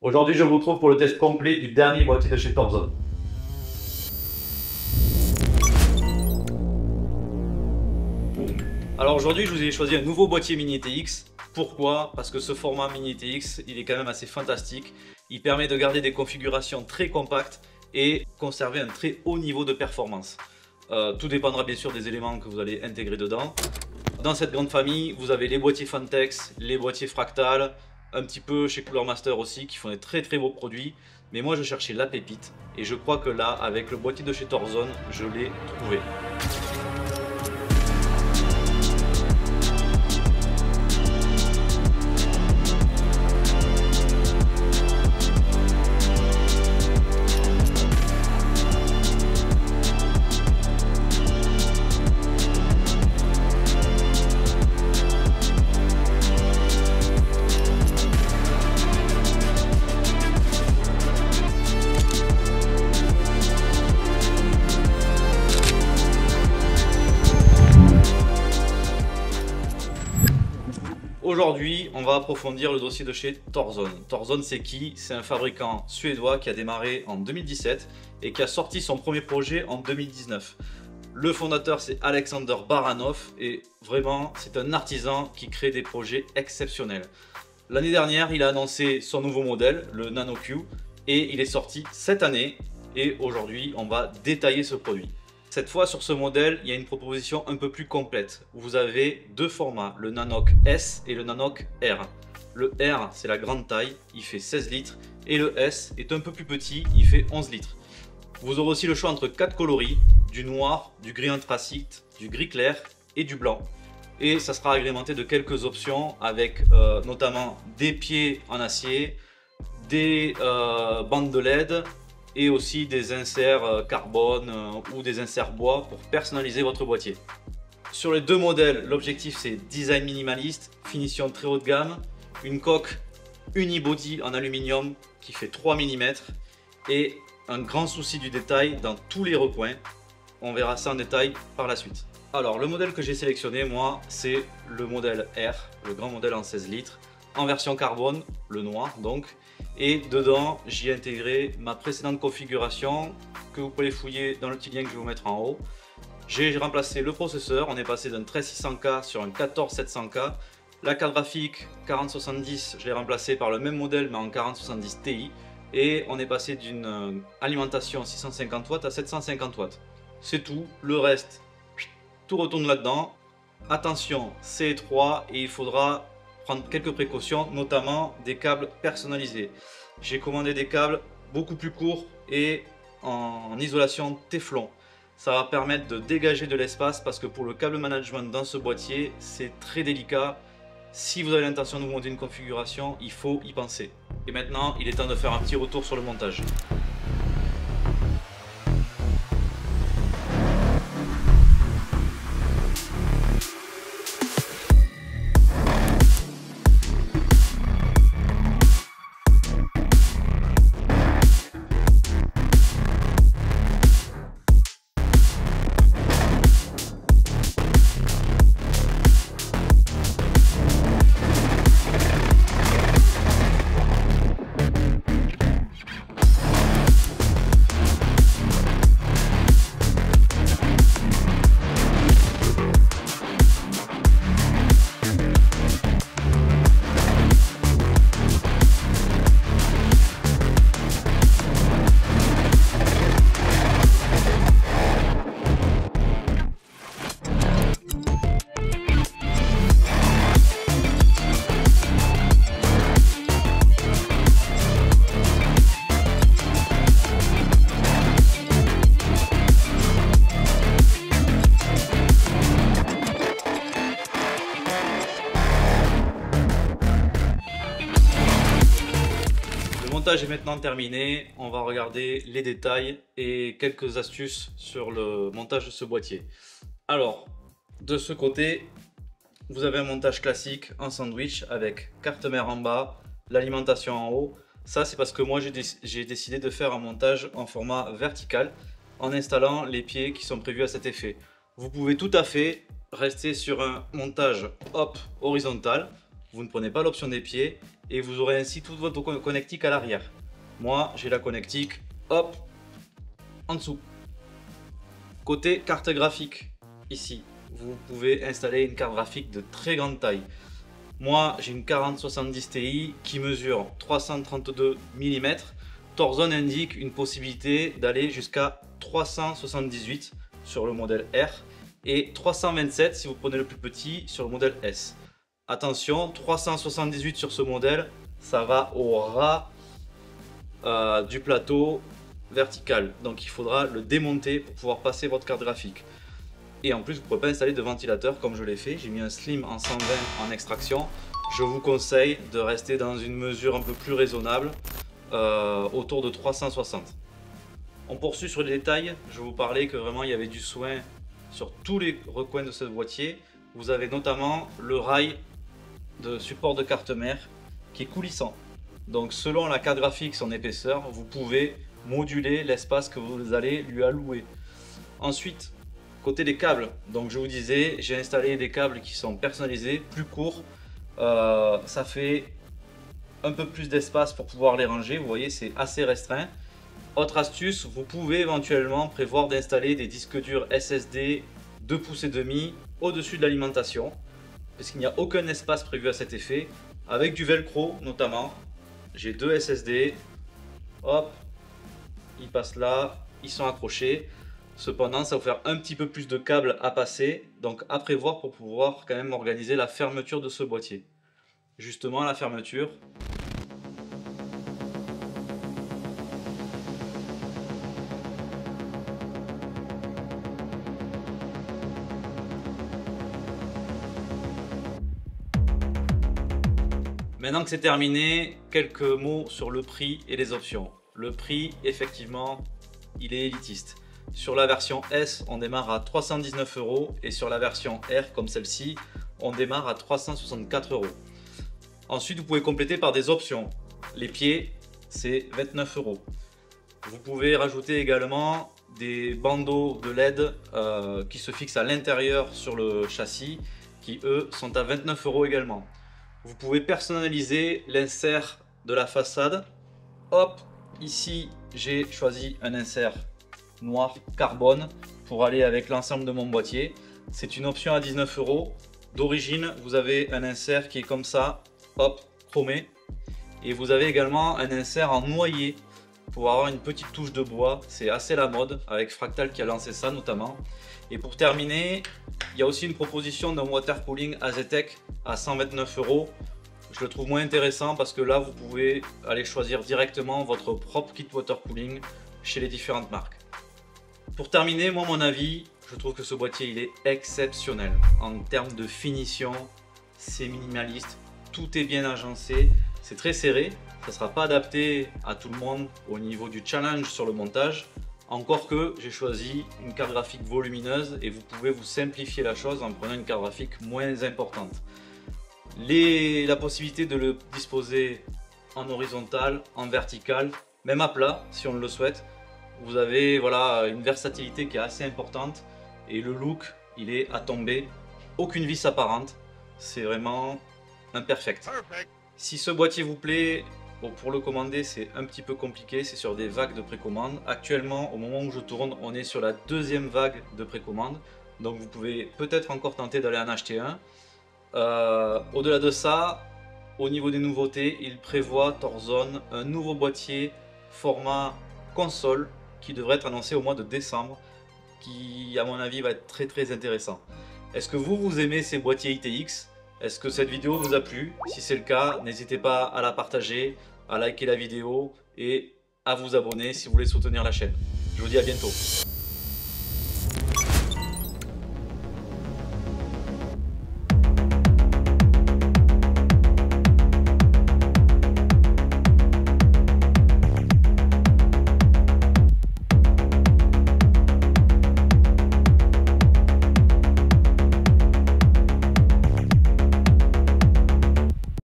Aujourd'hui, je vous retrouve pour le test complet du dernier boîtier de chez Thorzone. Alors aujourd'hui, je vous ai choisi un nouveau boîtier Mini ETX. Pourquoi? Parce que ce format Mini ETX, il est quand même assez fantastique. Il permet de garder des configurations très compactes et conserver un très haut niveau de performance. Tout dépendra bien sûr des éléments que vous allez intégrer dedans. Dans cette grande famille, vous avez les boîtiers Fantex, les boîtiers Fractal, un petit peu chez Cooler Master aussi, qui font des très beaux produits. Mais moi je cherchais la pépite et je crois que là, avec le boîtier de chez Thorzone, je l'ai trouvé. Aujourd'hui, on va approfondir le dossier de chez Thorzone. Thorzone, c'est qui? C'est un fabricant suédois qui a démarré en 2017 et qui a sorti son premier projet en 2019. Le fondateur, c'est Alexander Baranov et vraiment, c'est un artisan qui crée des projets exceptionnels. L'année dernière, il a annoncé son nouveau modèle, le NanoQ, et il est sorti cette année. Et aujourd'hui, on va détailler ce produit. Cette fois, sur ce modèle, il y a une proposition un peu plus complète. Vous avez deux formats, le Nanoc S et le Nanoc R. Le R, c'est la grande taille, il fait 16 litres. Et le S est un peu plus petit, il fait 11 litres. Vous aurez aussi le choix entre 4 coloris, du noir, du gris anthracite, du gris clair et du blanc. Et ça sera agrémenté de quelques options avec notamment des pieds en acier, des bandes de LED, et aussi des inserts carbone ou des inserts bois pour personnaliser votre boîtier. Sur les deux modèles, l'objectif c'est design minimaliste, finition très haut de gamme, une coque unibody en aluminium qui fait 3 mm et un grand souci du détail dans tous les recoins. On verra ça en détail par la suite. Alors le modèle que j'ai sélectionné moi, c'est le modèle R, le grand modèle en 16 litres, en version carbone, le noir donc. Et dedans, j'y ai intégré ma précédente configuration que vous pouvez fouiller dans le petit lien que je vais vous mettre en haut. J'ai remplacé le processeur, on est passé d'un 13600K sur un 14700K. La carte graphique 4070, je l'ai remplacé par le même modèle mais en 4070 Ti. Et on est passé d'une alimentation 650 watts à 750 watts. C'est tout, le reste, tout retourne là-dedans. Attention, c'est étroit et il faudra prendre quelques précautions, notamment des câbles personnalisés. J'ai commandé des câbles beaucoup plus courts et en isolation Téflon. Ça va permettre de dégager de l'espace parce que pour le câble management dans ce boîtier, c'est très délicat. Si vous avez l'intention de vous monter une configuration, il faut y penser. Et maintenant, il est temps de faire un petit retour sur le montage. Le montage est maintenant terminé, on va regarder les détails et quelques astuces sur le montage de ce boîtier. Alors, de ce côté, vous avez un montage classique en sandwich avec carte mère en bas, l'alimentation en haut. Ça c'est parce que moi j'ai décidé de faire un montage en format vertical en installant les pieds qui sont prévus à cet effet. Vous pouvez tout à fait rester sur un montage horizontal. vous ne prenez pas l'option des pieds et vous aurez ainsi toute votre connectique à l'arrière. Moi, j'ai la connectique, hop, en dessous. Côté carte graphique, ici, vous pouvez installer une carte graphique de très grande taille. Moi, j'ai une 4070 Ti qui mesure 332 mm. Torzone indique une possibilité d'aller jusqu'à 378 sur le modèle R et 327 si vous prenez le plus petit sur le modèle S. Attention, 378 sur ce modèle, ça va au ras du plateau vertical. Donc il faudra le démonter pour pouvoir passer votre carte graphique. Et en plus, vous ne pouvez pas installer de ventilateur comme je l'ai fait. J'ai mis un Slim en 120 en extraction. Je vous conseille de rester dans une mesure un peu plus raisonnable, autour de 360. On poursuit sur les détails. Je vous parlais que vraiment il y avait du soin sur tous les recoins de ce boîtier. Vous avez notamment le rail de support de carte mère qui est coulissant. Donc selon la carte graphique, son épaisseur, vous pouvez moduler l'espace que vous allez lui allouer. Ensuite, côté des câbles, donc je vous disais, j'ai installé des câbles qui sont personnalisés, plus courts. Ça fait un peu plus d'espace pour pouvoir les ranger. Vous voyez, c'est assez restreint. Autre astuce, vous pouvez éventuellement prévoir d'installer des disques durs SSD 2,5 pouces au-dessus de l'alimentation, parce qu'il n'y a aucun espace prévu à cet effet, avec du velcro notamment. J'ai 2 SSD, hop, ils passent là, ils sont accrochés. Cependant, ça va vous faire un petit peu plus de câbles à passer, donc à prévoir pour pouvoir quand même organiser la fermeture de ce boîtier. Justement, la fermeture. Maintenant que c'est terminé, quelques mots sur le prix et les options. Le prix, effectivement, il est élitiste. Sur la version S, on démarre à 319 € et sur la version R, comme celle-ci, on démarre à 364 €. Ensuite, vous pouvez compléter par des options. Les pieds, c'est 29 €. Vous pouvez rajouter également des bandeaux de LED qui se fixent à l'intérieur sur le châssis, qui eux sont à 29 € également. Vous pouvez personnaliser l'insert de la façade. Hop, ici j'ai choisi un insert noir carbone pour aller avec l'ensemble de mon boîtier. C'est une option à 19 €. D'origine, vous avez un insert qui est comme ça, hop, chromé. Et vous avez également un insert en noyer pour avoir une petite touche de bois. C'est assez la mode, avec Fractal qui a lancé ça notamment. Et pour terminer, il y a aussi une proposition d'un water cooling Azetec à 129 €. Je le trouve moins intéressant parce que là, vous pouvez aller choisir directement votre propre kit water cooling chez les différentes marques. Pour terminer, moi, mon avis, je trouve que ce boîtier, il est exceptionnel. En termes de finition, c'est minimaliste, tout est bien agencé, c'est très serré. Ça ne sera pas adapté à tout le monde au niveau du challenge sur le montage. Encore que j'ai choisi une carte graphique volumineuse et vous pouvez vous simplifier la chose en prenant une carte graphique moins importante. La possibilité de le disposer en horizontal, en vertical, même à plat si on le souhaite. Vous avez voilà, une versatilité qui est assez importante et le look il est à tomber, aucune vis apparente, c'est vraiment un perfect. Si ce boîtier vous plaît, bon, pour le commander c'est un petit peu compliqué, c'est sur des vagues de précommande. Actuellement au moment où je tourne on est sur la deuxième vague de précommande, donc vous pouvez peut-être encore tenter d'aller en acheter un. Au-delà de ça, au niveau des nouveautés, il prévoit Torzone un nouveau boîtier format console qui devrait être annoncé au mois de décembre, qui à mon avis va être très intéressant. Est-ce que vous aimez ces boîtiers ITX? Est-ce que cette vidéo vous a plu? Si c'est le cas, n'hésitez pas à la partager, à liker la vidéo et à vous abonner si vous voulez soutenir la chaîne. Je vous dis à bientôt.